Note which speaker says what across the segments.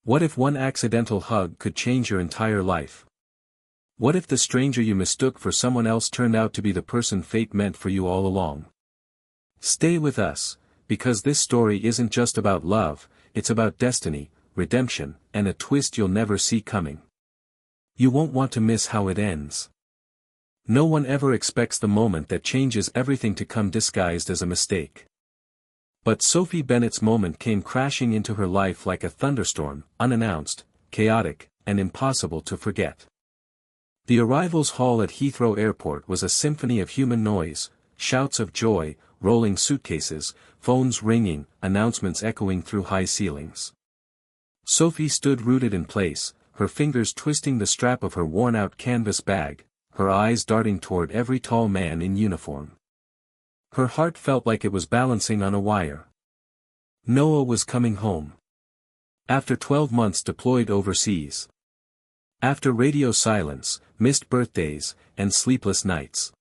Speaker 1: What if one accidental hug could change your entire life? What if the stranger you mistook for someone else turned out to be the person fate meant for you all along? Stay with us, because this story isn't just about love, it's about destiny, redemption, and a twist you'll never see coming. You won't want to miss how it ends. No one ever expects the moment that changes everything to come disguised as a mistake. But Sophie Bennett's moment came crashing into her life like a thunderstorm, unannounced, chaotic, and impossible to forget. The arrivals hall at Heathrow Airport was a symphony of human noise, shouts of joy, rolling suitcases, phones ringing, announcements echoing through high ceilings. Sophie stood rooted in place, her fingers twisting the strap of her worn-out canvas bag, her eyes darting toward every tall man in uniform. Her heart felt like it was balancing on a wire. Noah was coming home. After 12 months deployed overseas. After radio silence, missed birthdays, and sleepless nights.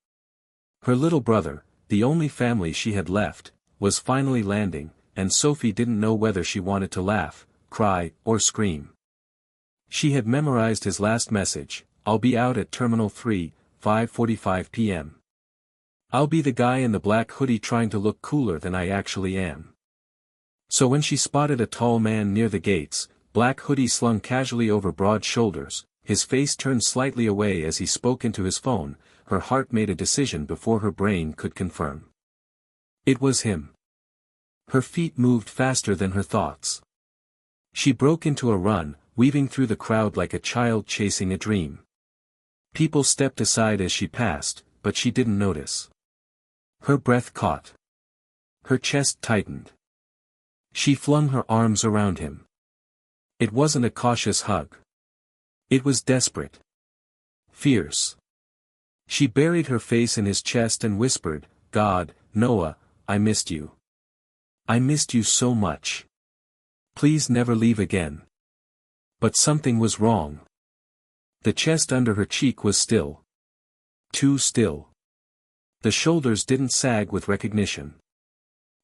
Speaker 1: Her little brother, the only family she had left, was finally landing, and Sophie didn't know whether she wanted to laugh, cry, or scream. She had memorized his last message: "I'll be out at Terminal 3, 5:45 p.m. I'll be the guy in the black hoodie trying to look cooler than I actually am." So when she spotted a tall man near the gates, black hoodie slung casually over broad shoulders, his face turned slightly away as he spoke into his phone, her heart made a decision before her brain could confirm. It was him. Her feet moved faster than her thoughts. She broke into a run, weaving through the crowd like a child chasing a dream. People stepped aside as she passed, but she didn't notice. Her breath caught. Her chest tightened. She flung her arms around him. It wasn't a cautious hug. It was desperate. Fierce. She buried her face in his chest and whispered, "God, Noah, I missed you. I missed you so much. Please never leave again." But something was wrong. The chest under her cheek was still. Too still. The shoulders didn't sag with recognition.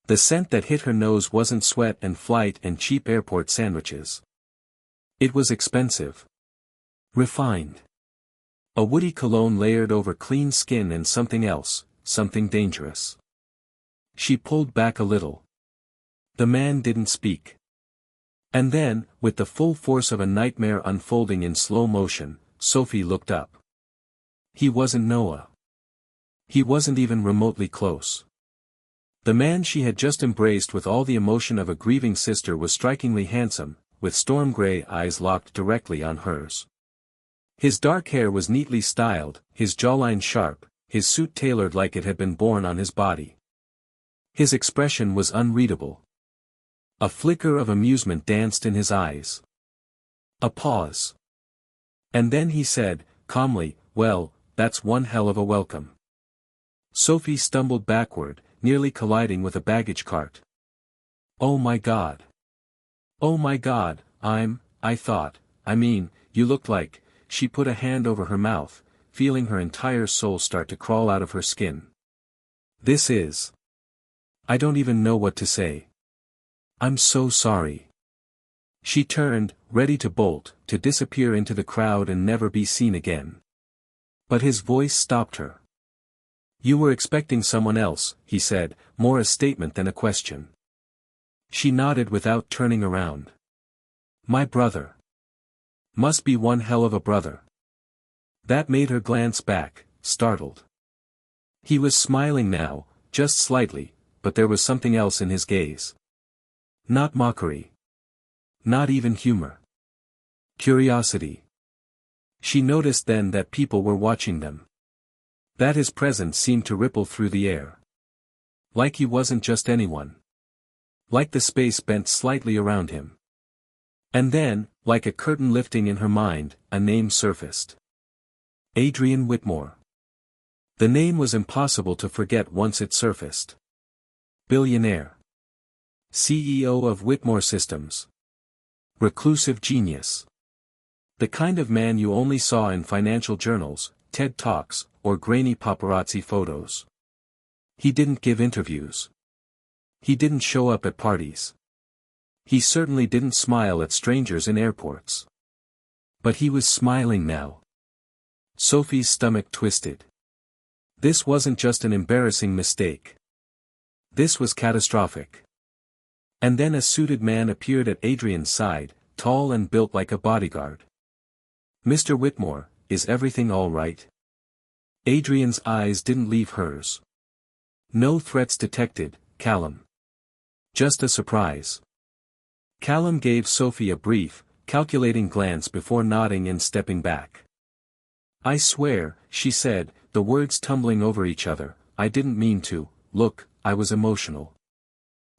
Speaker 1: The scent that hit her nose wasn't sweat and flight and cheap airport sandwiches. It was expensive. Refined. A woody cologne layered over clean skin and something else, something dangerous. She pulled back a little. The man didn't speak. And then, with the full force of a nightmare unfolding in slow motion, Sophie looked up. He wasn't Noah. He wasn't even remotely close. The man she had just embraced with all the emotion of a grieving sister was strikingly handsome, with storm gray eyes locked directly on hers. His dark hair was neatly styled, his jawline sharp, his suit tailored like it had been born on his body. His expression was unreadable. A flicker of amusement danced in his eyes. A pause. And then he said, calmly, "Well, that's one hell of a welcome." Sophie stumbled backward, nearly colliding with a baggage cart. "Oh my God. Oh my God, I mean, you looked like..." She put a hand over her mouth, feeling her entire soul start to crawl out of her skin. "This is... I don't even know what to say. I'm so sorry." She turned, ready to bolt, to disappear into the crowd and never be seen again. But his voice stopped her. "You were expecting someone else," he said, more a statement than a question. She nodded without turning around. "My brother. Must be one hell of a brother." That made her glance back, startled. He was smiling now, just slightly, but there was something else in his gaze. Not mockery. Not even humor. Curiosity. She noticed then that people were watching them. That his presence seemed to ripple through the air. Like he wasn't just anyone. Like the space bent slightly around him. And then, like a curtain lifting in her mind, a name surfaced. Adrian Whitmore. The name was impossible to forget once it surfaced. Billionaire. CEO of Whitmore Systems. Reclusive genius. The kind of man you only saw in financial journals, TED Talks, or grainy paparazzi photos. He didn't give interviews. He didn't show up at parties. He certainly didn't smile at strangers in airports. But he was smiling now. Sophie's stomach twisted. This wasn't just an embarrassing mistake. This was catastrophic. And then a suited man appeared at Adrian's side, tall and built like a bodyguard. "Mr. Whitmore, is everything all right?" Adrian's eyes didn't leave hers. "No threats detected, Callum. Just a surprise." Callum gave Sophie a brief, calculating glance before nodding and stepping back. "I swear," she said, the words tumbling over each other, "I didn't mean to. Look, I was emotional.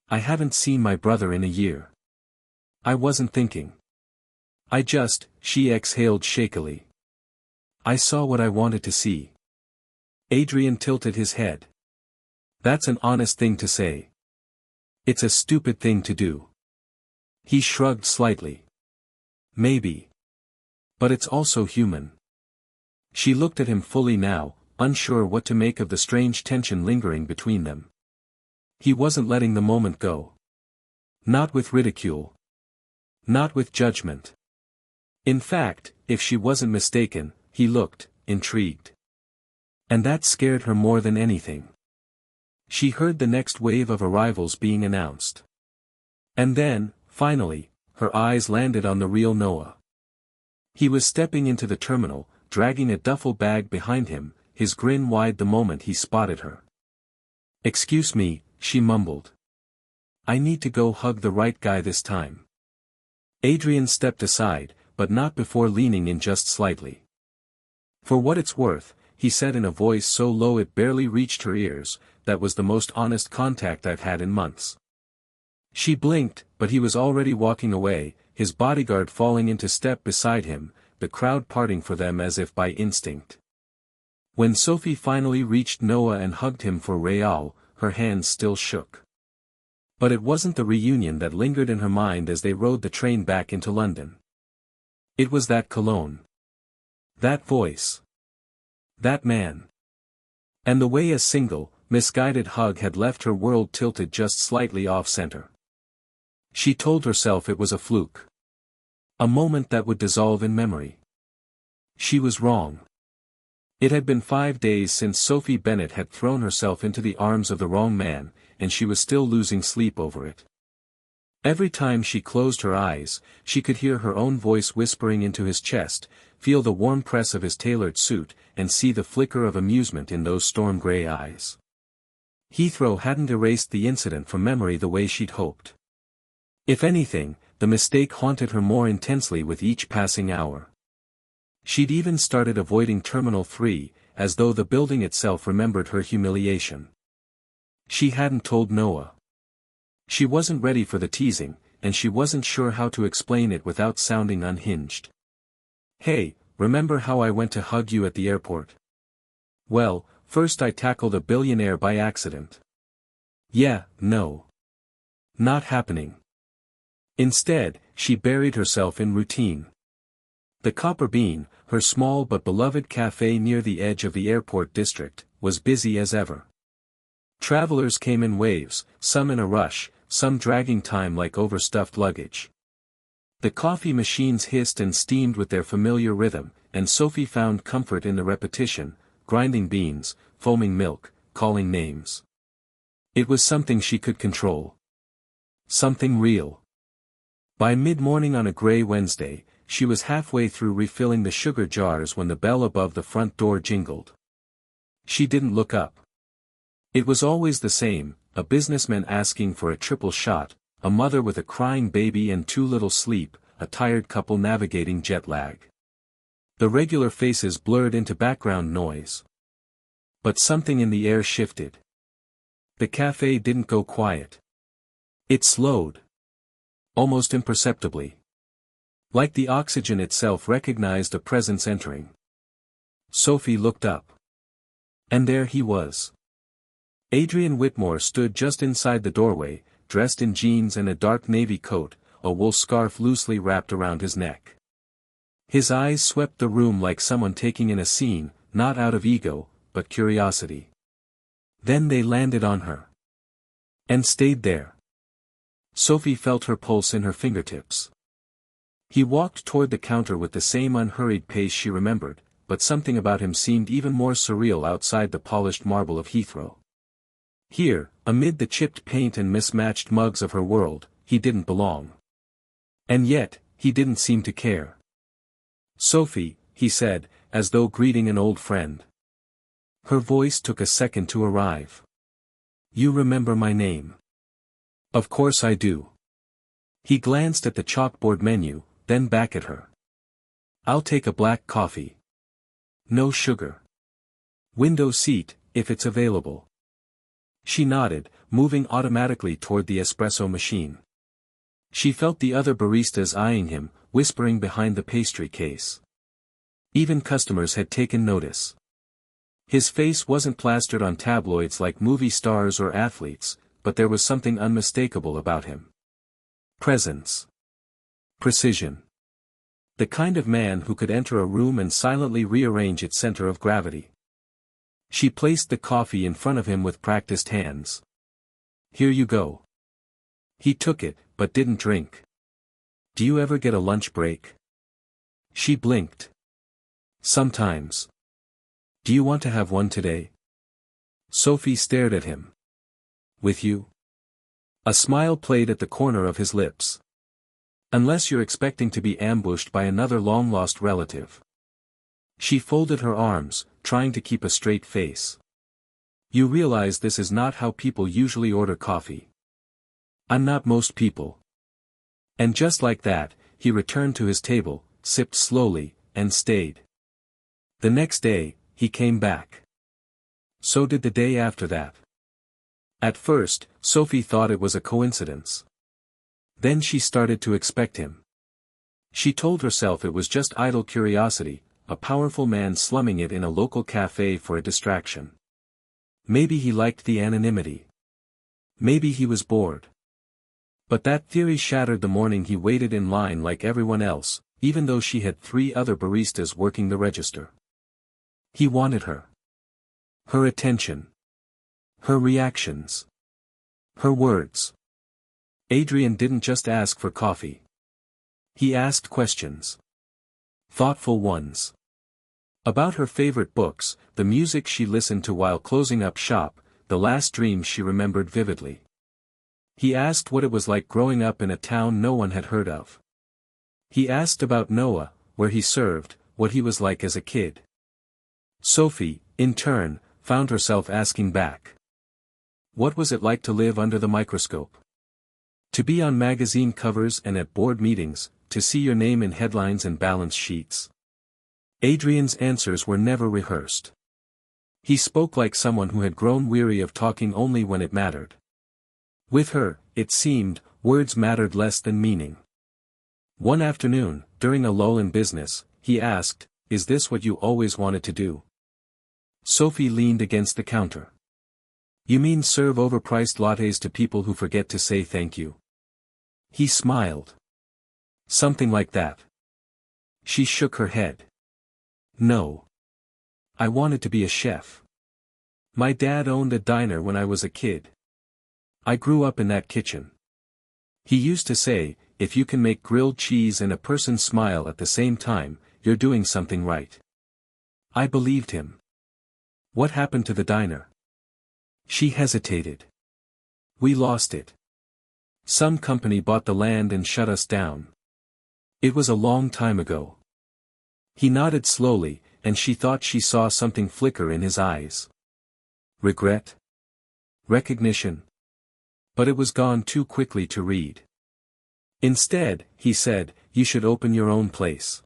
Speaker 1: I haven't seen my brother in a year. I wasn't thinking. She exhaled shakily. "I saw what I wanted to see." Adrian tilted his head. "That's an honest thing to say." "It's a stupid thing to do." He shrugged slightly. "Maybe. But it's also human." She looked at him fully now, unsure what to make of the strange tension lingering between them. He wasn't letting the moment go. Not with ridicule. Not with judgment. In fact, if she wasn't mistaken, he looked intrigued. And that scared her more than anything. She heard the next wave of arrivals being announced. And then, finally, her eyes landed on the real Noah. He was stepping into the terminal, dragging a duffel bag behind him, his grin wide the moment he spotted her. "Excuse me," she mumbled. "I need to go hug the right guy this time." Adrian stepped aside, but not before leaning in just slightly. "For what it's worth," he said in a voice so low it barely reached her ears, "that was the most honest contact I've had in months." She blinked, but he was already walking away, his bodyguard falling into step beside him, the crowd parting for them as if by instinct. When Sophie finally reached Noah and hugged him for Real, her hands still shook. But it wasn't the reunion that lingered in her mind as they rode the train back into London. It was that cologne. That voice. That man. And the way a single, misguided hug had left her world tilted just slightly off-center. She told herself it was a fluke. A moment that would dissolve in memory. She was wrong. It had been 5 days since Sophie Bennett had thrown herself into the arms of the wrong man, and she was still losing sleep over it. Every time she closed her eyes, she could hear her own voice whispering into his chest, feel the warm press of his tailored suit, and see the flicker of amusement in those storm-gray eyes. Heathrow hadn't erased the incident from memory the way she'd hoped. If anything, the mistake haunted her more intensely with each passing hour. She'd even started avoiding Terminal 3, as though the building itself remembered her humiliation. She hadn't told Noah. She wasn't ready for the teasing, and she wasn't sure how to explain it without sounding unhinged. "Hey, remember how I went to hug you at the airport? Well, first I tackled a billionaire by accident. Yeah, no. Not happening." Instead, she buried herself in routine. The Copper Bean, her small but beloved cafe near the edge of the airport district, was busy as ever. Travelers came in waves, some in a rush, some dragging time like overstuffed luggage. The coffee machines hissed and steamed with their familiar rhythm, and Sophie found comfort in the repetition, grinding beans, foaming milk, calling names. It was something she could control. Something real. By mid-morning on a gray Wednesday, she was halfway through refilling the sugar jars when the bell above the front door jingled. She didn't look up. It was always the same, a businessman asking for a triple shot, a mother with a crying baby and too little sleep, a tired couple navigating jet lag. The regular faces blurred into background noise. But something in the air shifted. The cafe didn't go quiet. It slowed. Almost imperceptibly. Like the oxygen itself recognized a presence entering. Sophie looked up. And there he was. Adrian Whitmore stood just inside the doorway, dressed in jeans and a dark navy coat, a wool scarf loosely wrapped around his neck. His eyes swept the room like someone taking in a scene, not out of ego, but curiosity. Then they landed on her. And stayed there. Sophie felt her pulse in her fingertips. He walked toward the counter with the same unhurried pace she remembered, but something about him seemed even more surreal outside the polished marble of Heathrow. Here, amid the chipped paint and mismatched mugs of her world, he didn't belong. And yet, he didn't seem to care. "Sophie," he said, as though greeting an old friend. Her voice took a second to arrive. "You remember my name?" "Of course I do." He glanced at the chalkboard menu, then back at her. "I'll take a black coffee. No sugar. Window seat, if it's available." She nodded, moving automatically toward the espresso machine. She felt the other baristas eyeing him, whispering behind the pastry case. Even customers had taken notice. His face wasn't plastered on tabloids like movie stars or athletes, but there was something unmistakable about him. Presence. Precision. The kind of man who could enter a room and silently rearrange its center of gravity. She placed the coffee in front of him with practiced hands. "Here you go." He took it, but didn't drink. "Do you ever get a lunch break?" She blinked. "Sometimes." "Do you want to have one today?" Sophie stared at him. "With you?" A smile played at the corner of his lips. "Unless you're expecting to be ambushed by another long-lost relative." She folded her arms, trying to keep a straight face. "You realize this is not how people usually order coffee." "I'm not most people." And just like that, he returned to his table, sipped slowly, and stayed. The next day, he came back. So did the day after that. At first, Sophie thought it was a coincidence. Then she started to expect him. She told herself it was just idle curiosity, a powerful man slumming it in a local cafe for a distraction. Maybe he liked the anonymity. Maybe he was bored. But that theory shattered the morning he waited in line like everyone else, even though she had 3 other baristas working the register. He wanted her. Her attention. Her reactions. Her words. Adrian didn't just ask for coffee. He asked questions. Thoughtful ones. About her favorite books, the music she listened to while closing up shop, the last dream she remembered vividly. He asked what it was like growing up in a town no one had heard of. He asked about Noah, where he served, what he was like as a kid. Sophie, in turn, found herself asking back. What was it like to live under the microscope? To be on magazine covers and at board meetings, to see your name in headlines and balance sheets. Adrian's answers were never rehearsed. He spoke like someone who had grown weary of talking only when it mattered. With her, it seemed, words mattered less than meaning. One afternoon, during a lull in business, he asked, "Is this what you always wanted to do?" Sophie leaned against the counter. "You mean serve overpriced lattes to people who forget to say thank you?" He smiled. "Something like that." She shook her head. "No. I wanted to be a chef. My dad owned a diner when I was a kid. I grew up in that kitchen. He used to say, if you can make grilled cheese and a person smile at the same time, you're doing something right." I believed him. "What happened to the diner?" She hesitated. "We lost it. Some company bought the land and shut us down. It was a long time ago." He nodded slowly, and she thought she saw something flicker in his eyes. Regret? Recognition? But it was gone too quickly to read. Instead, he said, "You should open your own place."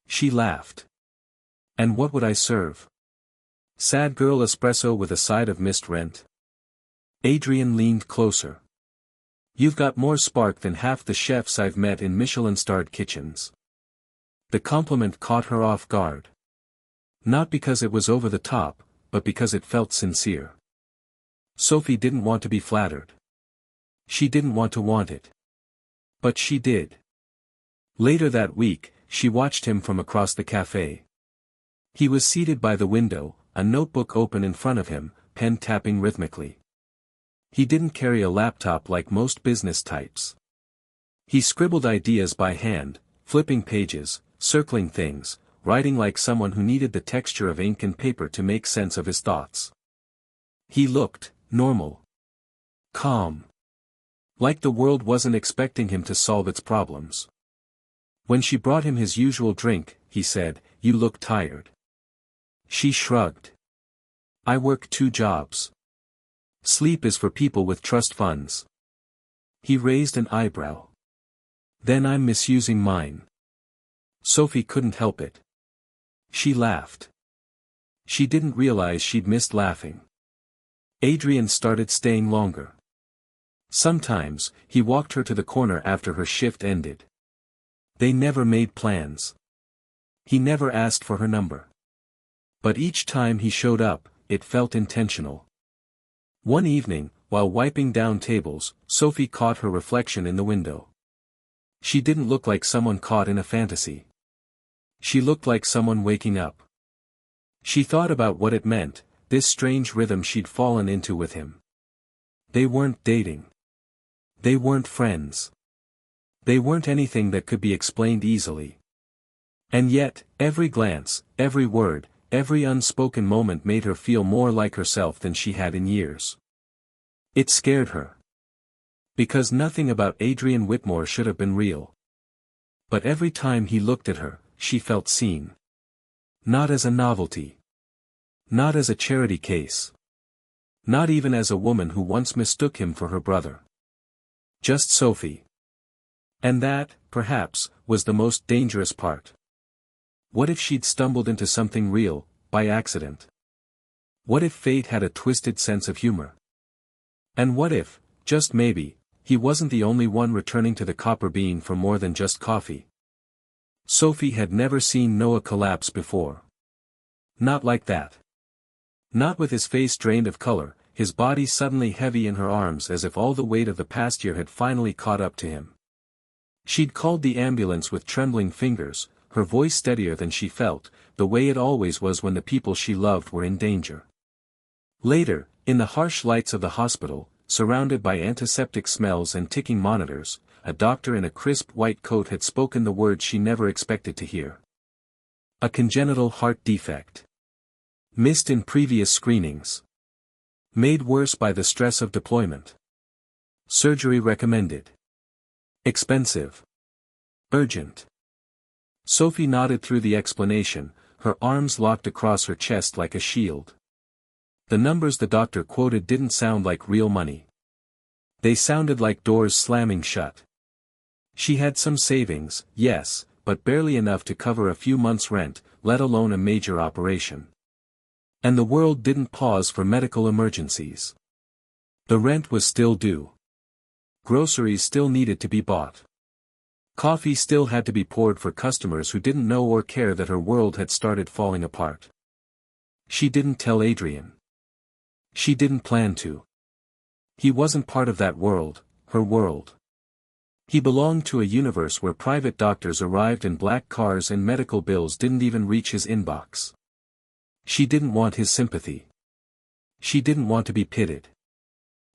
Speaker 1: She laughed. "And what would I serve? Sad girl espresso with a side of missed rent?" Adrian leaned closer. "You've got more spark than half the chefs I've met in Michelin-starred kitchens." The compliment caught her off guard. Not because it was over the top, but because it felt sincere. Sophie didn't want to be flattered. She didn't want to want it. But she did. Later that week, she watched him from across the cafe. He was seated by the window, a notebook open in front of him, pen tapping rhythmically. He didn't carry a laptop like most business types. He scribbled ideas by hand, flipping pages, circling things, writing like someone who needed the texture of ink and paper to make sense of his thoughts. He looked normal. Calm. Like the world wasn't expecting him to solve its problems. When she brought him his usual drink, he said, "You look tired." She shrugged. "I work 2 jobs. Sleep is for people with trust funds." He raised an eyebrow. "Then I'm misusing mine." Sophie couldn't help it. She laughed. She didn't realize she'd missed laughing. Adrian started staying longer. Sometimes, he walked her to the corner after her shift ended. They never made plans. He never asked for her number. But each time he showed up, it felt intentional. One evening, while wiping down tables, Sophie caught her reflection in the window. She didn't look like someone caught in a fantasy. She looked like someone waking up. She thought about what it meant, this strange rhythm she'd fallen into with him. They weren't dating. They weren't friends. They weren't anything that could be explained easily. And yet, every glance, every word, every unspoken moment made her feel more like herself than she had in years. It scared her. Because nothing about Adrian Whitmore should have been real. But every time he looked at her, she felt seen. Not as a novelty. Not as a charity case. Not even as a woman who once mistook him for her brother. Just Sophie. And that, perhaps, was the most dangerous part. What if she'd stumbled into something real, by accident? What if fate had a twisted sense of humor? And what if, just maybe, he wasn't the only one returning to the Copper Bean for more than just coffee? Sophie had never seen Noah collapse before. Not like that. Not with his face drained of color, his body suddenly heavy in her arms as if all the weight of the past year had finally caught up to him. She'd called the ambulance with trembling fingers, her voice steadier than she felt, the way it always was when the people she loved were in danger. Later, in the harsh lights of the hospital, surrounded by antiseptic smells and ticking monitors, a doctor in a crisp white coat had spoken the words she never expected to hear. A congenital heart defect. Missed in previous screenings. Made worse by the stress of deployment. Surgery recommended. Expensive. Urgent. Sophie nodded through the explanation, her arms locked across her chest like a shield. The numbers the doctor quoted didn't sound like real money. They sounded like doors slamming shut. She had some savings, yes, but barely enough to cover a few months' rent, let alone a major operation. And the world didn't pause for medical emergencies. The rent was still due. Groceries still needed to be bought. Coffee still had to be poured for customers who didn't know or care that her world had started falling apart. She didn't tell Adrian. She didn't plan to. He wasn't part of that world, her world. He belonged to a universe where private doctors arrived in black cars and medical bills didn't even reach his inbox. She didn't want his sympathy. She didn't want to be pitied.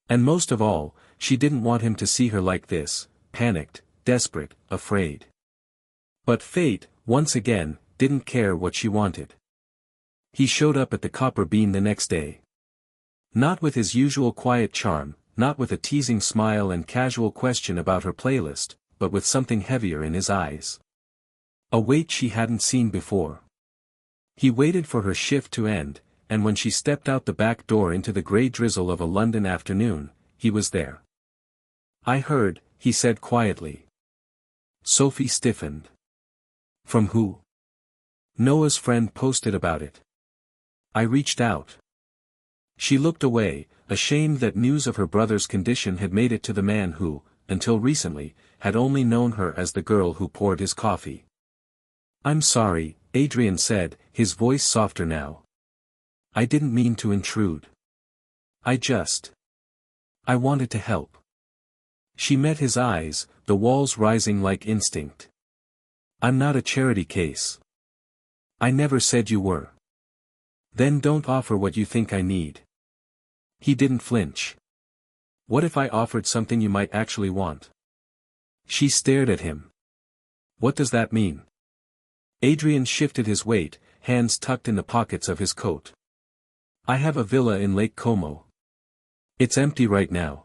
Speaker 1: And most of all, she didn't want him to see her like this, panicked, desperate, afraid. But fate, once again, didn't care what she wanted. He showed up at the Copper Bean the next day. Not with his usual quiet charm, not with a teasing smile and casual question about her playlist, but with something heavier in his eyes. A weight she hadn't seen before. He waited for her shift to end, and when she stepped out the back door into the grey drizzle of a London afternoon, he was there. "I heard," he said quietly. Sophie stiffened. "From who?" "Noah's friend posted about it. I reached out." She looked away, ashamed that news of her brother's condition had made it to the man who, until recently, had only known her as the girl who poured his coffee. "I'm sorry," Adrian said, his voice softer now. "I didn't mean to intrude. I wanted to help." She met his eyes, the walls rising like instinct. "I'm not a charity case." "I never said you were." "Then don't offer what you think I need." He didn't flinch. What if I offered something you might actually want? She stared at him. What does that mean? Adrian shifted his weight, hands tucked in the pockets of his coat. I have a villa in Lake Como. It's empty right now.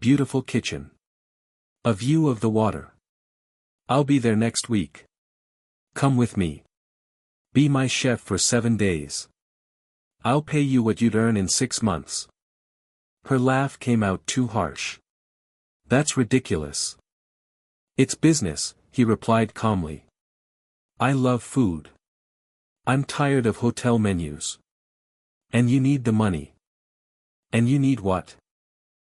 Speaker 1: Beautiful kitchen. A view of the water. I'll be there next week. Come with me. Be my chef for 7 days. I'll pay you what you'd earn in 6 months. Her laugh came out too harsh. That's ridiculous. It's business, he replied calmly. I love food. I'm tired of hotel menus. And you need the money. And you need what?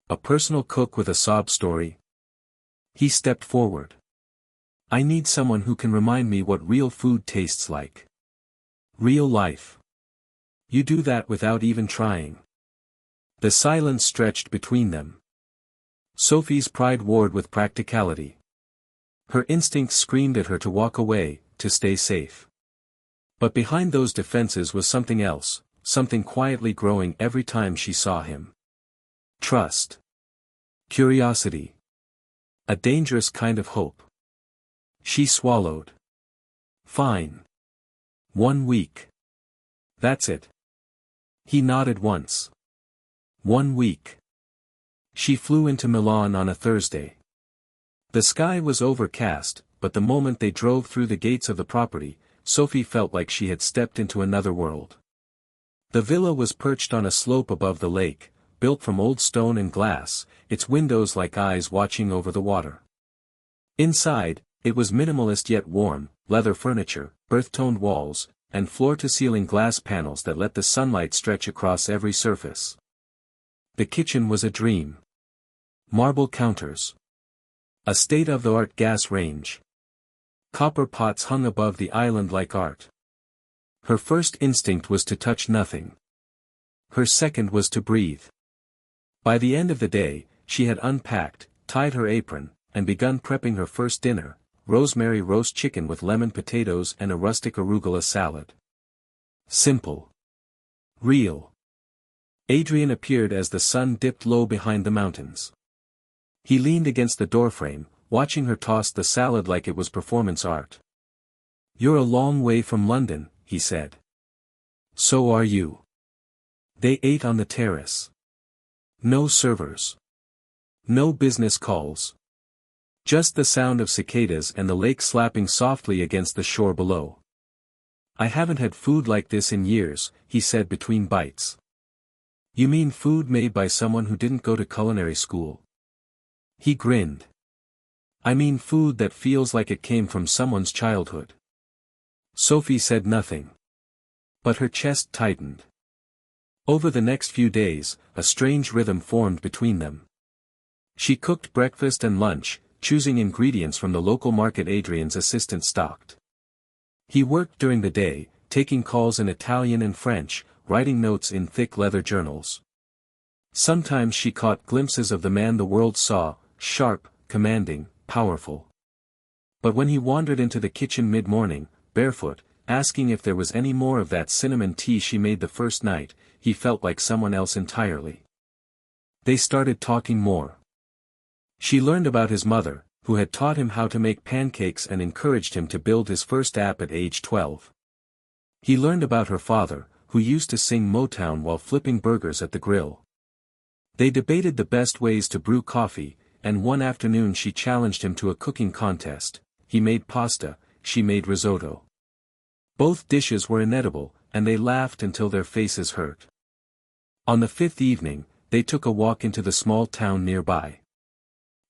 Speaker 1: A personal cook with a sob story? He stepped forward. I need someone who can remind me what real food tastes like. Real life. You do that without even trying. The silence stretched between them. Sophie's pride warred with practicality. Her instincts screamed at her to walk away, to stay safe. But behind those defenses was something else, something quietly growing every time she saw him. Trust. Curiosity. A dangerous kind of hope. She swallowed. Fine. 1 week. That's it. He nodded once. 1 week. She flew into Milan on a Thursday. The sky was overcast, but the moment they drove through the gates of the property, Sophie felt like she had stepped into another world. The villa was perched on a slope above the lake, built from old stone and glass, its windows like eyes watching over the water. Inside, it was minimalist yet warm, leather furniture, earth-toned walls, and floor-to-ceiling glass panels that let the sunlight stretch across every surface. The kitchen was a dream. Marble counters. A state-of-the-art gas range. Copper pots hung above the island like art. Her first instinct was to touch nothing. Her second was to breathe. By the end of the day, she had unpacked, tied her apron, and begun prepping her first dinner, rosemary roast chicken with lemon potatoes and a rustic arugula salad. Simple. Real. Adrian appeared as the sun dipped low behind the mountains. He leaned against the doorframe, watching her toss the salad like it was performance art. You're a long way from London, he said. So are you. They ate on the terrace. No servers. No business calls. Just the sound of cicadas and the lake slapping softly against the shore below. I haven't had food like this in years, he said between bites. You mean food made by someone who didn't go to culinary school? He grinned. I mean food that feels like it came from someone's childhood. Sophie said nothing. But her chest tightened. Over the next few days, a strange rhythm formed between them. She cooked breakfast and lunch, choosing ingredients from the local market Adrian's assistant stocked. He worked during the day, taking calls in Italian and French, writing notes in thick leather journals. Sometimes she caught glimpses of the man the world saw, sharp, commanding, powerful. But when he wandered into the kitchen mid-morning, barefoot, asking if there was any more of that cinnamon tea she made the first night, he felt like someone else entirely. They started talking more. She learned about his mother, who had taught him how to make pancakes and encouraged him to build his first app at age 12. He learned about her father, who used to sing Motown while flipping burgers at the grill. They debated the best ways to brew coffee, and one afternoon she challenged him to a cooking contest. He made pasta, she made risotto. Both dishes were inedible, and they laughed until their faces hurt. On the 5th evening, they took a walk into the small town nearby.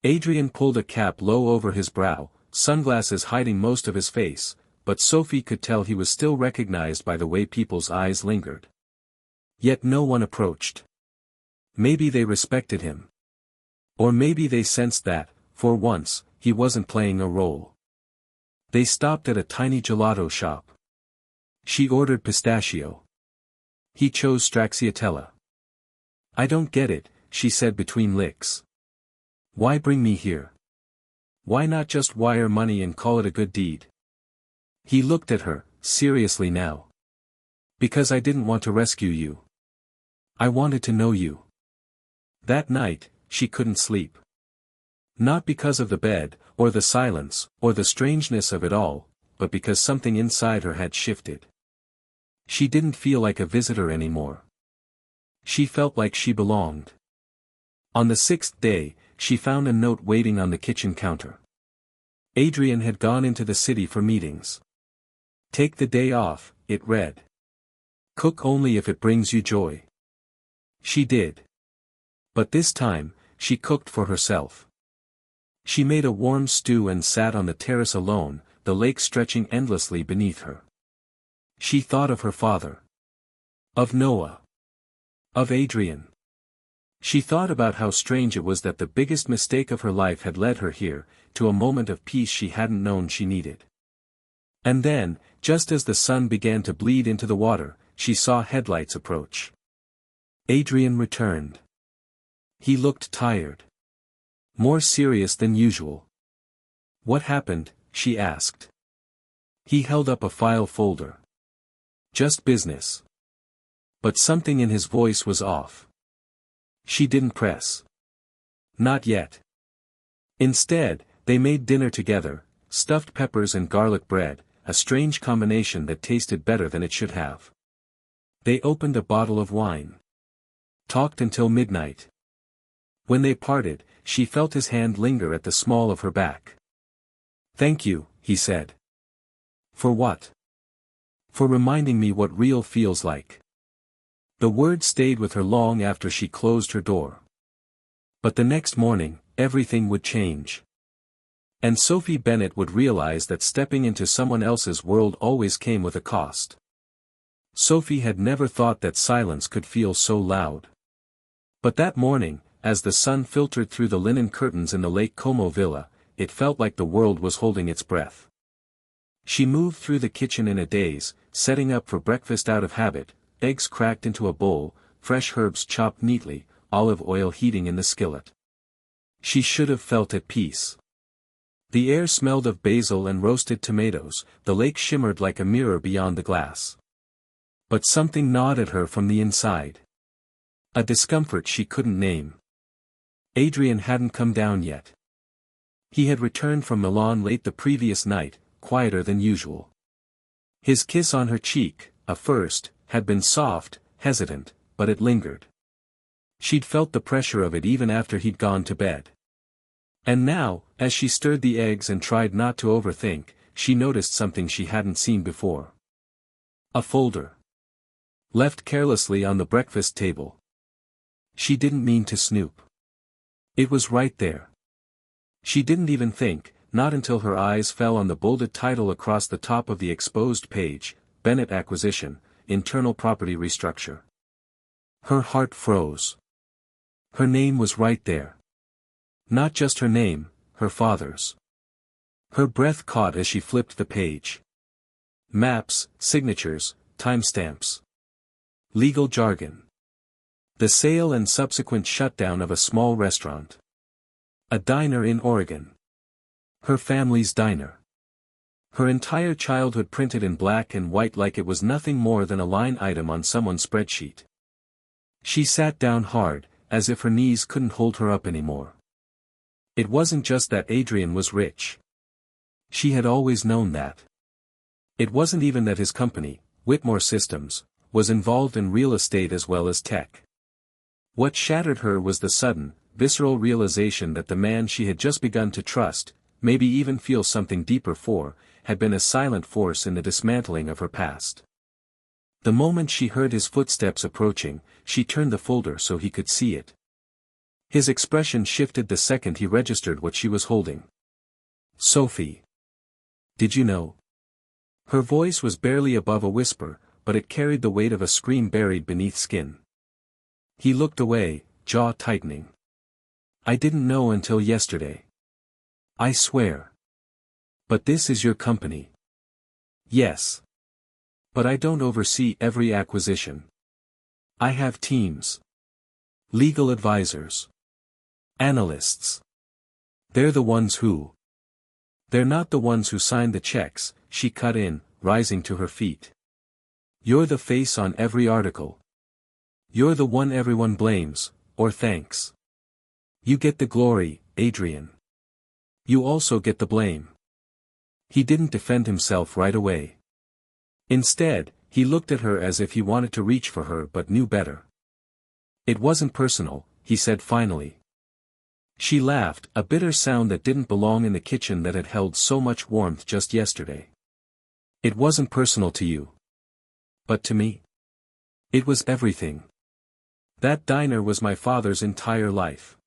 Speaker 1: Adrian pulled a cap low over his brow, sunglasses hiding most of his face, but Sophie could tell he was still recognized by the way people's eyes lingered. Yet no one approached. Maybe they respected him. Or maybe they sensed that, for once, he wasn't playing a role. They stopped at a tiny gelato shop. She ordered pistachio. He chose stracciatella. I don't get it, she said between licks. Why bring me here? Why not just wire money and call it a good deed? He looked at her, seriously now. Because I didn't want to rescue you. I wanted to know you. That night, she couldn't sleep. Not because of the bed, or the silence, or the strangeness of it all, but because something inside her had shifted. She didn't feel like a visitor anymore. She felt like she belonged. On the 6th day, she found a note waiting on the kitchen counter. Adrian had gone into the city for meetings. Take the day off, it read. Cook only if it brings you joy. She did. But this time, she cooked for herself. She made a warm stew and sat on the terrace alone, the lake stretching endlessly beneath her. She thought of her father. Of Noah. Of Adrian. She thought about how strange it was that the biggest mistake of her life had led her here, to a moment of peace she hadn't known she needed. And then, just as the sun began to bleed into the water, she saw headlights approach. Adrian returned. He looked tired. More serious than usual. What happened? She asked. He held up a file folder. Just business. But something in his voice was off. She didn't press. Not yet. Instead, they made dinner together, stuffed peppers and garlic bread, a strange combination that tasted better than it should have. They opened a bottle of wine. Talked until midnight. When they parted, she felt his hand linger at the small of her back. Thank you, he said. For what? For reminding me what real feels like. The word stayed with her long after she closed her door. But the next morning, everything would change. And Sophie Bennett would realize that stepping into someone else's world always came with a cost. Sophie had never thought that silence could feel so loud. But that morning, as the sun filtered through the linen curtains in the Lake Como villa, it felt like the world was holding its breath. She moved through the kitchen in a daze, setting up for breakfast out of habit, eggs cracked into a bowl, fresh herbs chopped neatly, olive oil heating in the skillet. She should have felt at peace. The air smelled of basil and roasted tomatoes, the lake shimmered like a mirror beyond the glass. But something gnawed at her from the inside. A discomfort she couldn't name. Adrian hadn't come down yet. He had returned from Milan late the previous night, quieter than usual. His kiss on her cheek, a first, had been soft, hesitant, but it lingered. She'd felt the pressure of it even after he'd gone to bed. And now, as she stirred the eggs and tried not to overthink, she noticed something she hadn't seen before. A folder. Left carelessly on the breakfast table. She didn't mean to snoop. It was right there. She didn't even think, not until her eyes fell on the bolded title across the top of the exposed page, Bennett Acquisition, Internal Property Restructure. Her heart froze. Her name was right there. Not just her name, her father's. Her breath caught as she flipped the page. Maps, signatures, timestamps. Legal jargon. The sale and subsequent shutdown of a small restaurant. A diner in Oregon. Her family's diner. Her entire childhood printed in black and white like it was nothing more than a line item on someone's spreadsheet. She sat down hard, as if her knees couldn't hold her up anymore. It wasn't just that Adrian was rich. She had always known that. It wasn't even that his company, Whitmore Systems, was involved in real estate as well as tech. What shattered her was the sudden, visceral realization that the man she had just begun to trust, maybe even feel something deeper for, had been a silent force in the dismantling of her past. The moment she heard his footsteps approaching, she turned the folder so he could see it. His expression shifted the second he registered what she was holding. Sophie. Did you know? Her voice was barely above a whisper, but it carried the weight of a scream buried beneath skin. He looked away, jaw tightening. I didn't know until yesterday. I swear. But this is your company. Yes. But I don't oversee every acquisition. I have teams. Legal advisors. Analysts. They're the ones who. They're not the ones who sign the checks, she cut in, rising to her feet. You're the face on every article. You're the one everyone blames, or thanks. You get the glory, Adrian. You also get the blame. He didn't defend himself right away. Instead, he looked at her as if he wanted to reach for her but knew better. It wasn't personal, he said finally. She laughed, a bitter sound that didn't belong in the kitchen that had held so much warmth just yesterday. It wasn't personal to you. But to me? It was everything. That diner was my father's entire life.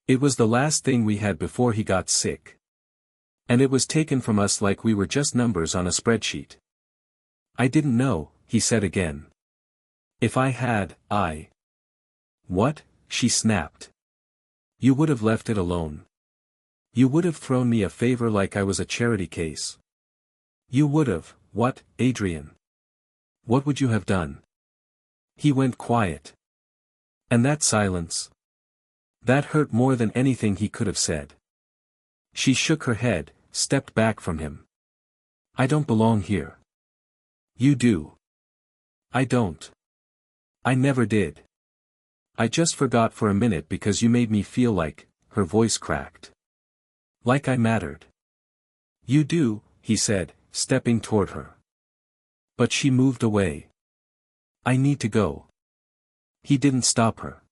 Speaker 1: It was the last thing we had before he got sick. And it was taken from us like we were just numbers on a spreadsheet. I didn't know, he said again. If I had, What? She snapped. You would have left it alone. You would have thrown me a favor like I was a charity case. You would have, what, Adrian? What would you have done? He went quiet. And that silence? That hurt more than anything he could have said. She shook her head, stepped back from him. I don't belong here. You do. I don't. I never did. I just forgot for a minute because you made me feel like, her voice cracked. Like I mattered. You do, he said, stepping toward her. But she moved away. I need to go. He didn't stop her.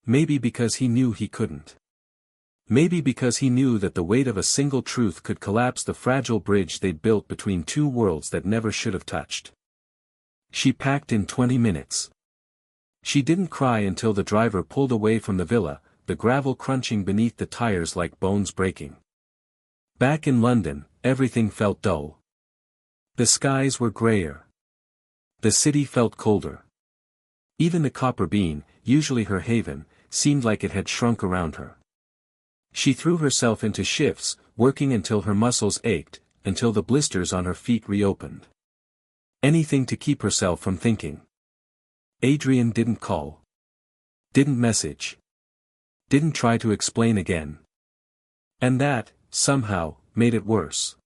Speaker 1: Maybe because he knew he couldn't. Maybe because he knew that the weight of a single truth could collapse the fragile bridge they'd built between two worlds that never should have touched. She packed in 20 minutes. She didn't cry until the driver pulled away from the villa, the gravel crunching beneath the tires like bones breaking. Back in London, everything felt dull. The skies were grayer. The city felt colder. Even the Copper Bean, usually her haven, seemed like it had shrunk around her. She threw herself into shifts, working until her muscles ached, until the blisters on her feet reopened. Anything to keep herself from thinking. Adrian didn't call. Didn't message. Didn't try to explain again. And that, somehow, made it worse.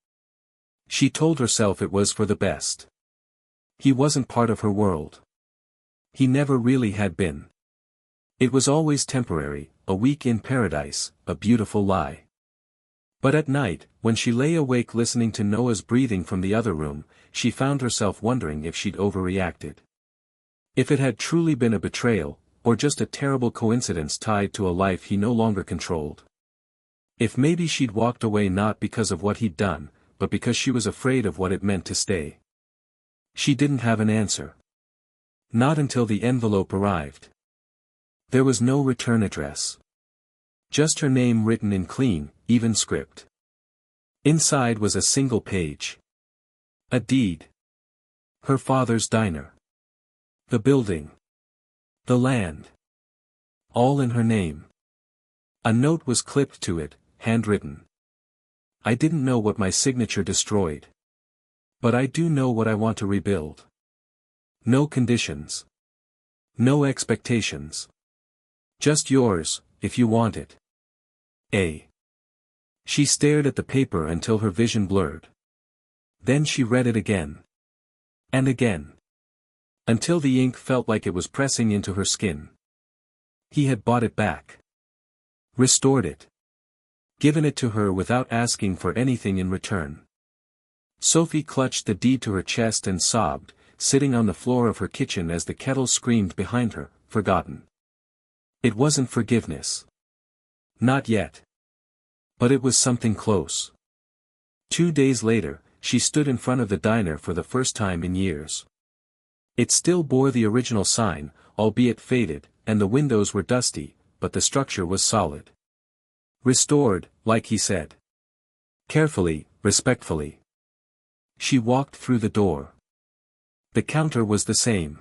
Speaker 1: She told herself it was for the best. He wasn't part of her world. He never really had been. It was always temporary, a week in paradise, a beautiful lie. But at night, when she lay awake listening to Noah's breathing from the other room, she found herself wondering if she'd overreacted. If it had truly been a betrayal, or just a terrible coincidence tied to a life he no longer controlled. If maybe she'd walked away not because of what he'd done, but because she was afraid of what it meant to stay. She didn't have an answer. Not until the envelope arrived. There was no return address. Just her name written in clean, even script. Inside was a single page. A deed. Her father's diner. The building. The land. All in her name. A note was clipped to it, handwritten. I didn't know what my signature destroyed. But I do know what I want to rebuild. No conditions. No expectations. Just yours, if you want it. A. She stared at the paper until her vision blurred. Then she read it again. And again. Until the ink felt like it was pressing into her skin. He had bought it back. Restored it. Given it to her without asking for anything in return. Sophie clutched the deed to her chest and sobbed, sitting on the floor of her kitchen as the kettle screamed behind her, forgotten. It wasn't forgiveness. Not yet. But it was something close. 2 days later, she stood in front of the diner for the first time in years. It still bore the original sign, albeit faded, and the windows were dusty, but the structure was solid. Restored, like he said. Carefully, respectfully. She walked through the door. The counter was the same.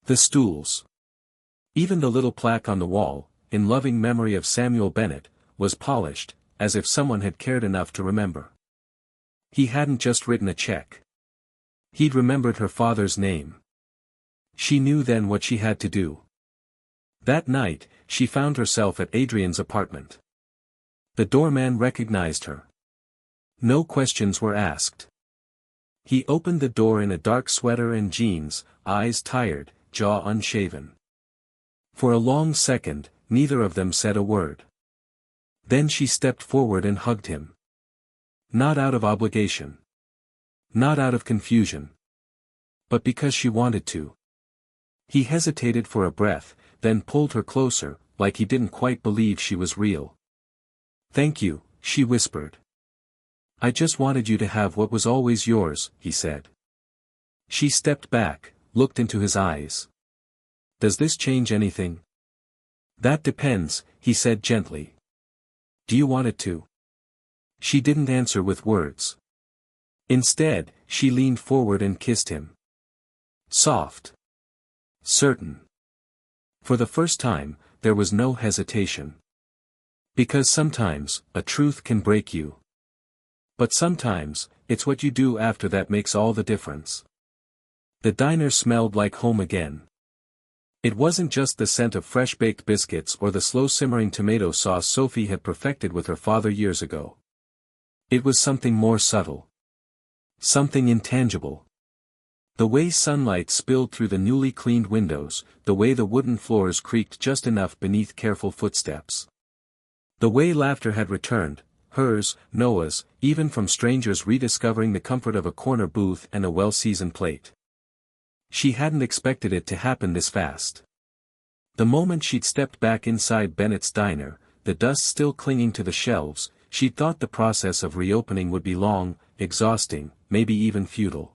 Speaker 1: The stools. Even the little plaque on the wall, in loving memory of Samuel Bennett, was polished, as if someone had cared enough to remember. He hadn't just written a check. He'd remembered her father's name. She knew then what she had to do. That night, she found herself at Adrian's apartment. The doorman recognized her. No questions were asked. He opened the door in a dark sweater and jeans, eyes tired, jaw unshaven. For a long second, neither of them said a word. Then she stepped forward and hugged him. Not out of obligation. Not out of confusion. But because she wanted to. He hesitated for a breath, then pulled her closer, like he didn't quite believe she was real. "Thank you," she whispered. "I just wanted you to have what was always yours," he said. She stepped back, looked into his eyes. "Does this change anything?" "That depends," he said gently. "Do you want it to?" She didn't answer with words. Instead, she leaned forward and kissed him. Soft. Certain. For the first time, there was no hesitation. Because sometimes, a truth can break you. But sometimes, it's what you do after that makes all the difference. The diner smelled like home again. It wasn't just the scent of fresh-baked biscuits or the slow-simmering tomato sauce Sophie had perfected with her father years ago. It was something more subtle. Something intangible. The way sunlight spilled through the newly cleaned windows, the way the wooden floors creaked just enough beneath careful footsteps. The way laughter had returned, hers, Noah's, even from strangers rediscovering the comfort of a corner booth and a well-seasoned plate. She hadn't expected it to happen this fast. The moment she'd stepped back inside Bennett's diner, the dust still clinging to the shelves, she'd thought the process of reopening would be long, exhausting, maybe even futile.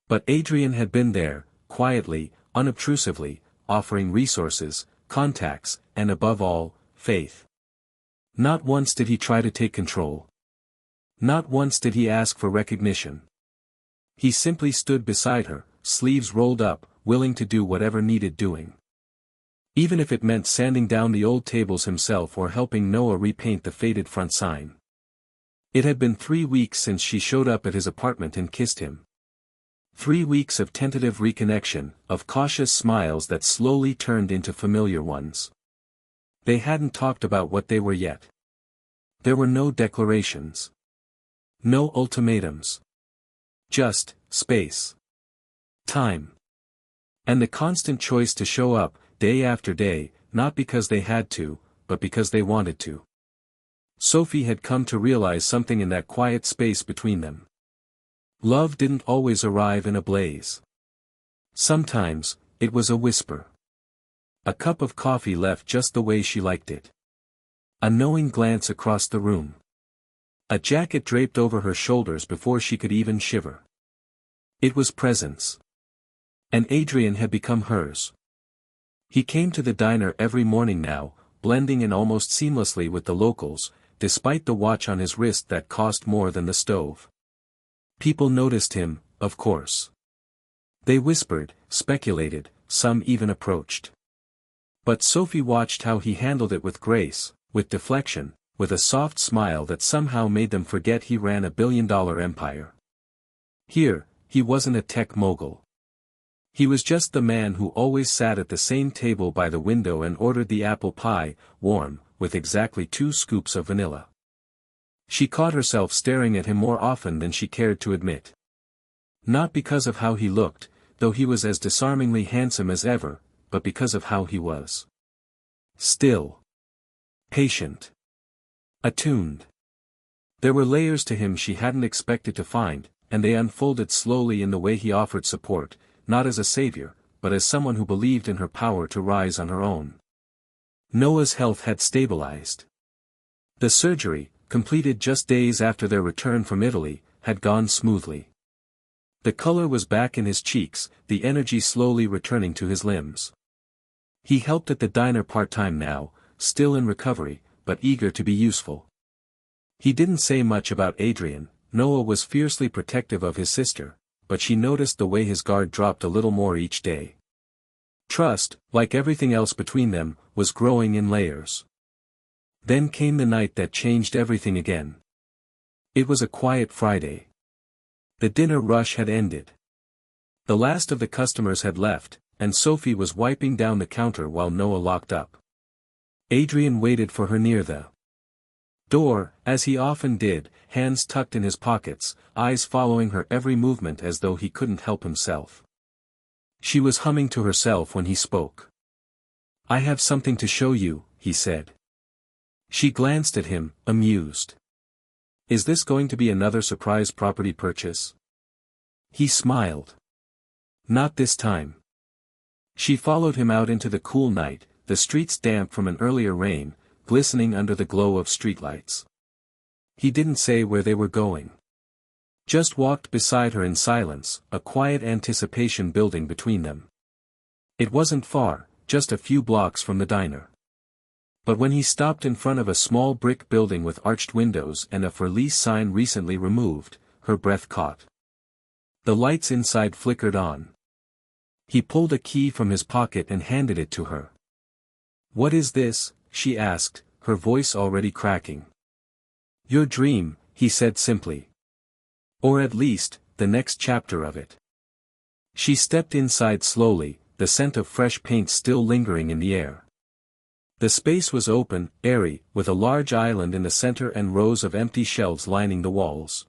Speaker 1: But Adrian had been there, quietly, unobtrusively, offering resources, contacts, and above all, faith. Not once did he try to take control. Not once did he ask for recognition. He simply stood beside her, sleeves rolled up, willing to do whatever needed doing. Even if it meant sanding down the old tables himself or helping Noah repaint the faded front sign. It had been 3 weeks since she showed up at his apartment and kissed him. 3 weeks of tentative reconnection, of cautious smiles that slowly turned into familiar ones. They hadn't talked about what they were yet. There were no declarations. No ultimatums. Just, space. Time. And the constant choice to show up, day after day, not because they had to, but because they wanted to. Sophie had come to realize something in that quiet space between them. Love didn't always arrive in a blaze. Sometimes, it was a whisper. A cup of coffee left just the way she liked it. A knowing glance across the room. A jacket draped over her shoulders before she could even shiver. It was presence. And Adrian had become hers. He came to the diner every morning now, blending in almost seamlessly with the locals, despite the watch on his wrist that cost more than the stove. People noticed him, of course. They whispered, speculated, some even approached. But Sophie watched how he handled it with grace, with deflection, with a soft smile that somehow made them forget he ran a billion-dollar empire. Here, he wasn't a tech mogul. He was just the man who always sat at the same table by the window and ordered the apple pie, warm, with exactly 2 scoops of vanilla. She caught herself staring at him more often than she cared to admit. Not because of how he looked, though he was as disarmingly handsome as ever, but because of how he was. Still. Patient. Attuned. There were layers to him she hadn't expected to find, and they unfolded slowly in the way he offered support, not as a savior, but as someone who believed in her power to rise on her own. Noah's health had stabilized. The surgery, completed just days after their return from Italy, had gone smoothly. The color was back in his cheeks, the energy slowly returning to his limbs. He helped at the diner part-time now, still in recovery, but eager to be useful. He didn't say much about Adrian. Noah was fiercely protective of his sister, but she noticed the way his guard dropped a little more each day. Trust, like everything else between them, was growing in layers. Then came the night that changed everything again. It was a quiet Friday. The dinner rush had ended. The last of the customers had left, and Sophie was wiping down the counter while Noah locked up. Adrian waited for her near the door, as he often did, hands tucked in his pockets, eyes following her every movement as though he couldn't help himself. She was humming to herself when he spoke. "I have something to show you," he said. She glanced at him, amused. "Is this going to be another surprise property purchase?" He smiled. "Not this time." She followed him out into the cool night, the streets damp from an earlier rain, glistening under the glow of streetlights. He didn't say where they were going. Just walked beside her in silence, a quiet anticipation building between them. It wasn't far, just a few blocks from the diner. But when he stopped in front of a small brick building with arched windows and a for lease sign recently removed, her breath caught. The lights inside flickered on. He pulled a key from his pocket and handed it to her. "What is this?" she asked, her voice already cracking. "Your dream," he said simply. "Or at least, the next chapter of it." She stepped inside slowly, the scent of fresh paint still lingering in the air. The space was open, airy, with a large island in the center and rows of empty shelves lining the walls.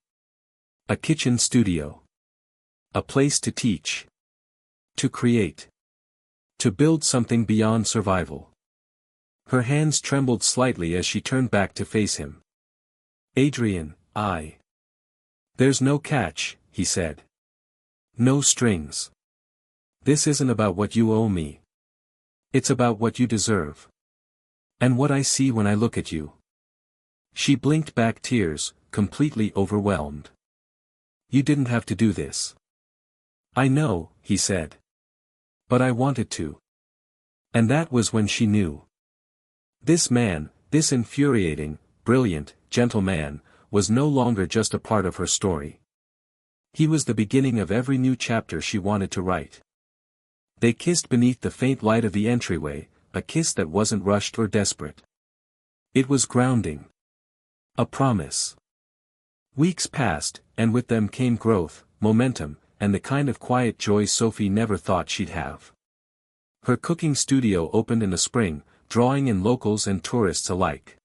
Speaker 1: A kitchen studio. A place to teach. To create. To build something beyond survival. Her hands trembled slightly as she turned back to face him. "Adrian, There's no catch," he said. "No strings. This isn't about what you owe me. It's about what you deserve. And what I see when I look at you." She blinked back tears, completely overwhelmed. "You didn't have to do this." "I know," he said. "But I wanted to." And that was when she knew. This man, this infuriating, brilliant, gentle man, was no longer just a part of her story. He was the beginning of every new chapter she wanted to write. They kissed beneath the faint light of the entryway, a kiss that wasn't rushed or desperate. It was grounding. A promise. Weeks passed, and with them came growth, momentum, and the kind of quiet joy Sophie never thought she'd have. Her cooking studio opened in the spring, drawing in locals and tourists alike.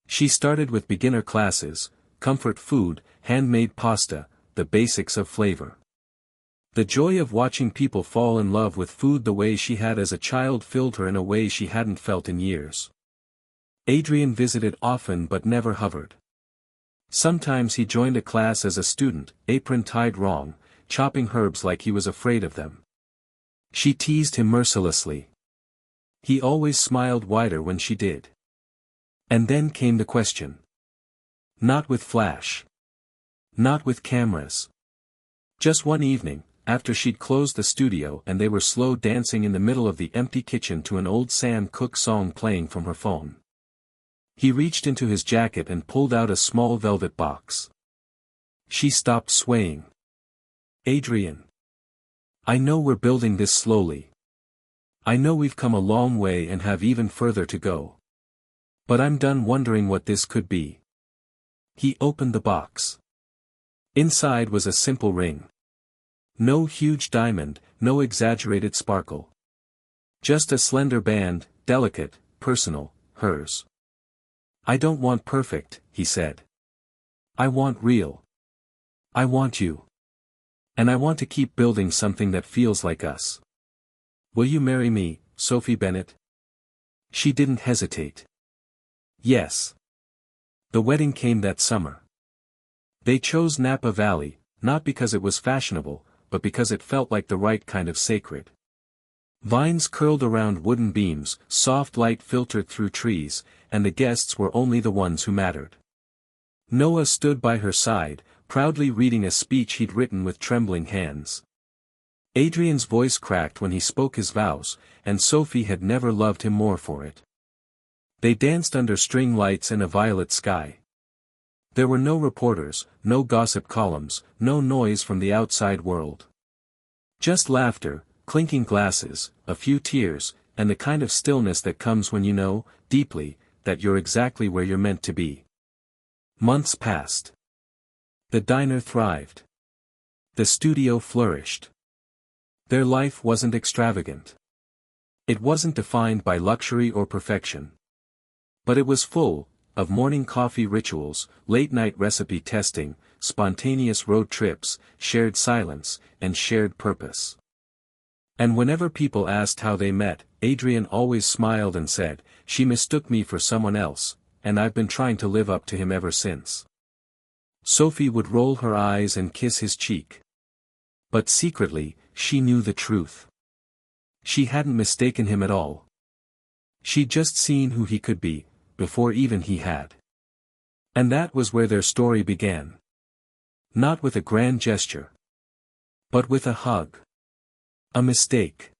Speaker 1: She started with beginner classes, comfort food, handmade pasta, the basics of flavor. The joy of watching people fall in love with food the way she had as a child filled her in a way she hadn't felt in years. Adrian visited often but never hovered. Sometimes he joined a class as a student, apron tied wrong, chopping herbs like he was afraid of them. She teased him mercilessly. He always smiled wider when she did. And then came the question. Not with flash. Not with cameras. Just one evening, after she'd closed the studio and they were slow dancing in the middle of the empty kitchen to an old Sam Cooke song playing from her phone. He reached into his jacket and pulled out a small velvet box. She stopped swaying. "Adrian. I know we're building this slowly. I know we've come a long way and have even further to go. But I'm done wondering what this could be." He opened the box. Inside was a simple ring. No huge diamond, no exaggerated sparkle. Just a slender band, delicate, personal, hers. "I don't want perfect," he said. "I want real. I want you. And I want to keep building something that feels like us. Will you marry me, Sophie Bennett?" She didn't hesitate. Yes. The wedding came that summer. They chose Napa Valley, not because it was fashionable, but because it felt like the right kind of sacred. Vines curled around wooden beams, soft light filtered through trees, and the guests were only the ones who mattered. Noah stood by her side, proudly reading a speech he'd written with trembling hands. Adrian's voice cracked when he spoke his vows, and Sophie had never loved him more for it. They danced under string lights and a violet sky. There were no reporters, no gossip columns, no noise from the outside world. Just laughter, clinking glasses, a few tears, and the kind of stillness that comes when you know, deeply, that you're exactly where you're meant to be. Months passed. The diner thrived. The studio flourished. Their life wasn't extravagant. It wasn't defined by luxury or perfection. But it was full, of morning coffee rituals, late-night recipe testing, spontaneous road trips, shared silence, and shared purpose. And whenever people asked how they met, Adrian always smiled and said, "She mistook me for someone else, and I've been trying to live up to him ever since." Sophie would roll her eyes and kiss his cheek. But secretly, she knew the truth. She hadn't mistaken him at all. She'd just seen who he could be, before even he had. And that was where their story began. Not with a grand gesture. But with a hug. A mistake.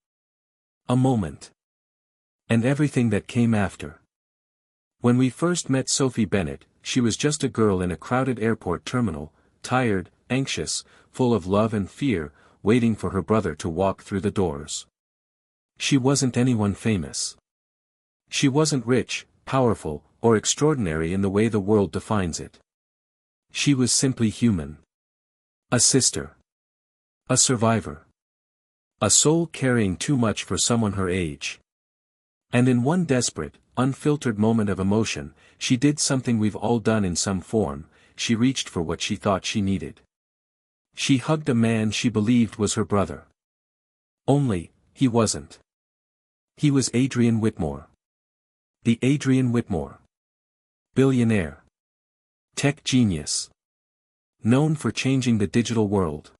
Speaker 1: A moment. And everything that came after. When we first met Sophie Bennett, she was just a girl in a crowded airport terminal, tired, anxious, full of love and fear, waiting for her brother to walk through the doors. She wasn't anyone famous. She wasn't rich, powerful, or extraordinary in the way the world defines it. She was simply human. A sister. A survivor. A soul carrying too much for someone her age. And in one desperate, unfiltered moment of emotion, she did something we've all done in some form. She reached for what she thought she needed. She hugged a man she believed was her brother. Only, he wasn't. He was Adrian Whitmore. The Adrian Whitmore. Billionaire. Tech genius. Known for changing the digital world.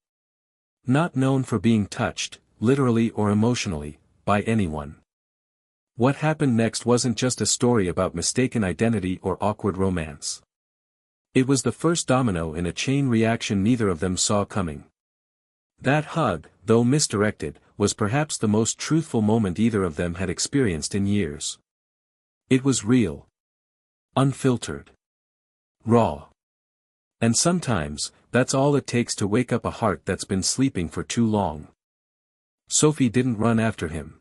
Speaker 1: Not known for being touched, literally or emotionally, by anyone. What happened next wasn't just a story about mistaken identity or awkward romance. It was the first domino in a chain reaction neither of them saw coming. That hug, though misdirected, was perhaps the most truthful moment either of them had experienced in years. It was real. Unfiltered. Raw. And sometimes, that's all it takes to wake up a heart that's been sleeping for too long. Sophie didn't run after him.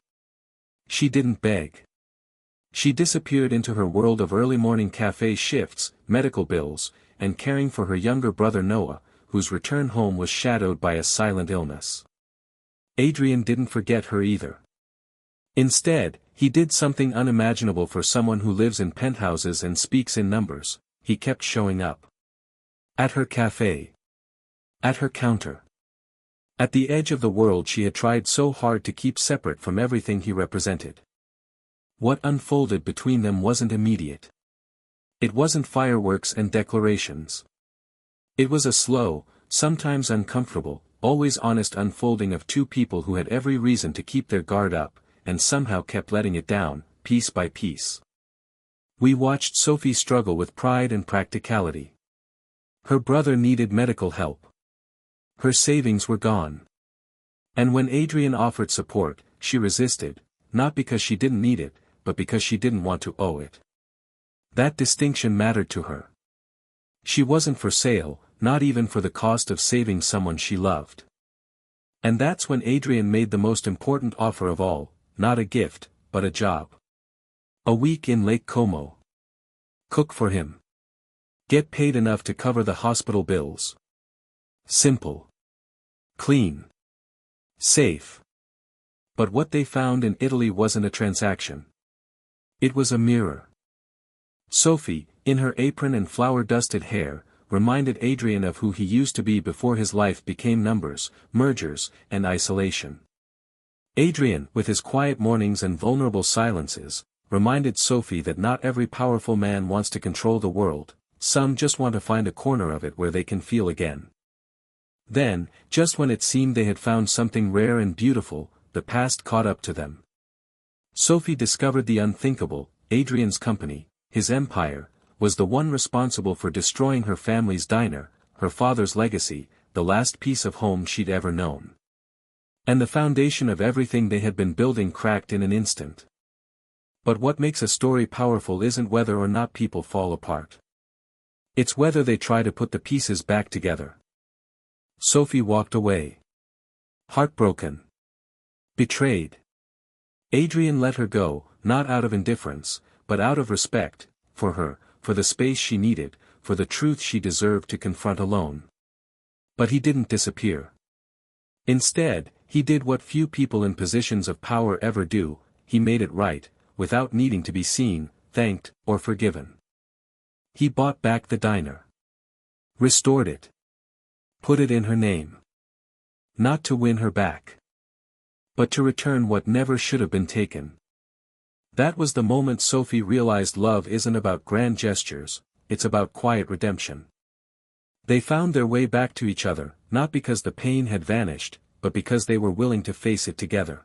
Speaker 1: She didn't beg. She disappeared into her world of early morning cafe shifts, medical bills, and caring for her younger brother Noah, whose return home was shadowed by a silent illness. Adrian didn't forget her either. Instead, he did something unimaginable for someone who lives in penthouses and speaks in numbers. He kept showing up. At her cafe. At her counter. At the edge of the world she had tried so hard to keep separate from everything he represented. What unfolded between them wasn't immediate. It wasn't fireworks and declarations. It was a slow, sometimes uncomfortable, always honest unfolding of two people who had every reason to keep their guard up, and somehow kept letting it down, piece by piece. We watched Sophie struggle with pride and practicality. Her brother needed medical help. Her savings were gone. And when Adrian offered support, she resisted, not because she didn't need it, but because she didn't want to owe it. That distinction mattered to her. She wasn't for sale, not even for the cost of saving someone she loved. And that's when Adrian made the most important offer of all, not a gift, but a job. A week in Lake Como. Cook for him. Get paid enough to cover the hospital bills. Simple. Clean. Safe. But what they found in Italy wasn't a transaction. It was a mirror. Sophie, in her apron and flour-dusted hair, reminded Adrian of who he used to be before his life became numbers, mergers, and isolation. Adrian, with his quiet mornings and vulnerable silences, reminded Sophie that not every powerful man wants to control the world, some just want to find a corner of it where they can feel again. Then, just when it seemed they had found something rare and beautiful, the past caught up to them. Sophie discovered the unthinkable. Adrian's company, his empire, was the one responsible for destroying her family's diner, her father's legacy, the last piece of home she'd ever known. And the foundation of everything they had been building cracked in an instant. But what makes a story powerful isn't whether or not people fall apart. It's whether they try to put the pieces back together. Sophie walked away. Heartbroken. Betrayed. Adrian let her go, not out of indifference, but out of respect, for her, for the space she needed, for the truth she deserved to confront alone. But he didn't disappear. Instead, he did what few people in positions of power ever do, he made it right, without needing to be seen, thanked, or forgiven. He bought back the diner. Restored it. Put it in her name. Not to win her back. But to return what never should have been taken. That was the moment Sophie realized love isn't about grand gestures, it's about quiet redemption. They found their way back to each other, not because the pain had vanished, but because they were willing to face it together.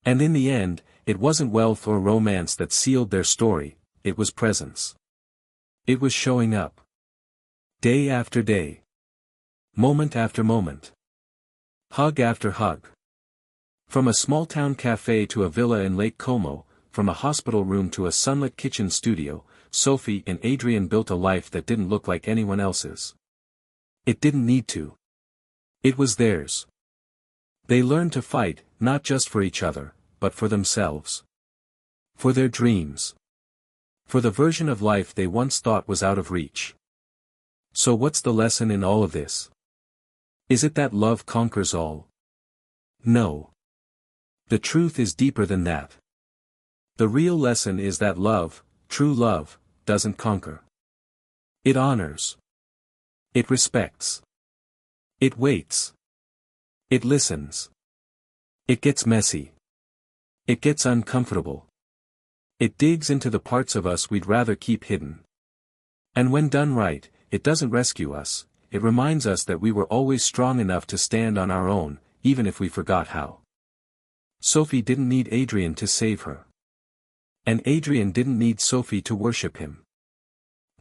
Speaker 1: And in the end, it wasn't wealth or romance that sealed their story, it was presence. It was showing up. Day after day. Moment after moment. Hug after hug. From a small-town cafe to a villa in Lake Como, from a hospital room to a sunlit kitchen studio, Sophie and Adrian built a life that didn't look like anyone else's. It didn't need to. It was theirs. They learned to fight, not just for each other, but for themselves. For their dreams. For the version of life they once thought was out of reach. So what's the lesson in all of this? Is it that love conquers all? No. The truth is deeper than that. The real lesson is that love, true love, doesn't conquer. It honors. It respects. It waits. It listens. It gets messy. It gets uncomfortable. It digs into the parts of us we'd rather keep hidden. And when done right, it doesn't rescue us, it reminds us that we were always strong enough to stand on our own, even if we forgot how. Sophie didn't need Adrian to save her. And Adrian didn't need Sophie to worship him.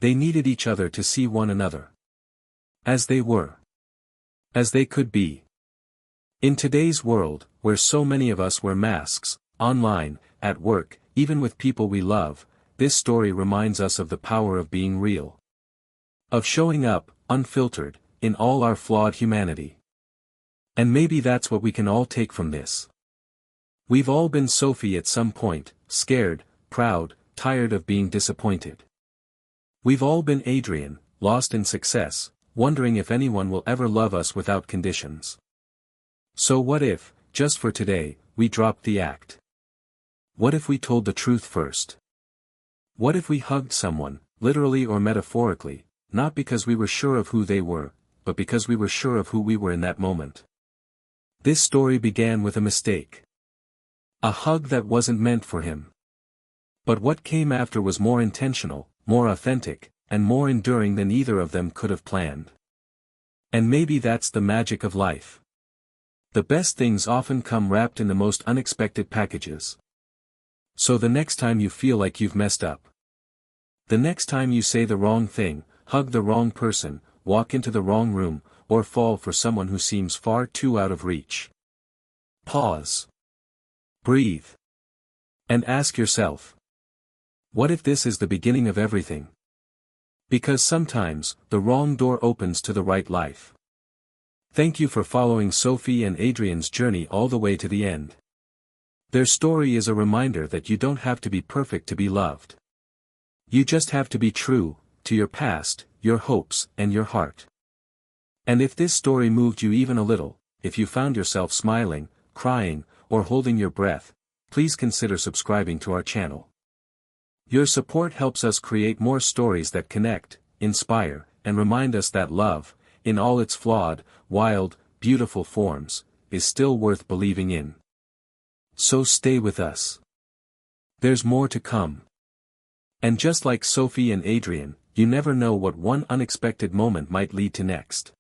Speaker 1: They needed each other to see one another. As they were. As they could be. In today's world, where so many of us wear masks, online, at work, even with people we love, this story reminds us of the power of being real. Of showing up, unfiltered, in all our flawed humanity. And maybe that's what we can all take from this. We've all been Sophie at some point, scared, proud, tired of being disappointed. We've all been Adrian, lost in success, wondering if anyone will ever love us without conditions. So what if, just for today, we dropped the act? What if we told the truth first? What if we hugged someone, literally or metaphorically, not because we were sure of who they were, but because we were sure of who we were in that moment? This story began with a mistake. A hug that wasn't meant for him. But what came after was more intentional, more authentic, and more enduring than either of them could have planned. And maybe that's the magic of life. The best things often come wrapped in the most unexpected packages. So the next time you feel like you've messed up. The next time you say the wrong thing, hug the wrong person, walk into the wrong room, or fall for someone who seems far too out of reach. Pause. Breathe. And ask yourself. What if this is the beginning of everything? Because sometimes, the wrong door opens to the right life. Thank you for following Sophie and Adrian's journey all the way to the end. Their story is a reminder that you don't have to be perfect to be loved. You just have to be true, to your past, your hopes, and your heart. And if this story moved you even a little, if you found yourself smiling, crying, or holding your breath, please consider subscribing to our channel. Your support helps us create more stories that connect, inspire, and remind us that love, in all its flawed, wild, beautiful forms, is still worth believing in. So stay with us. There's more to come. And just like Sophie and Adrian, you never know what one unexpected moment might lead to next.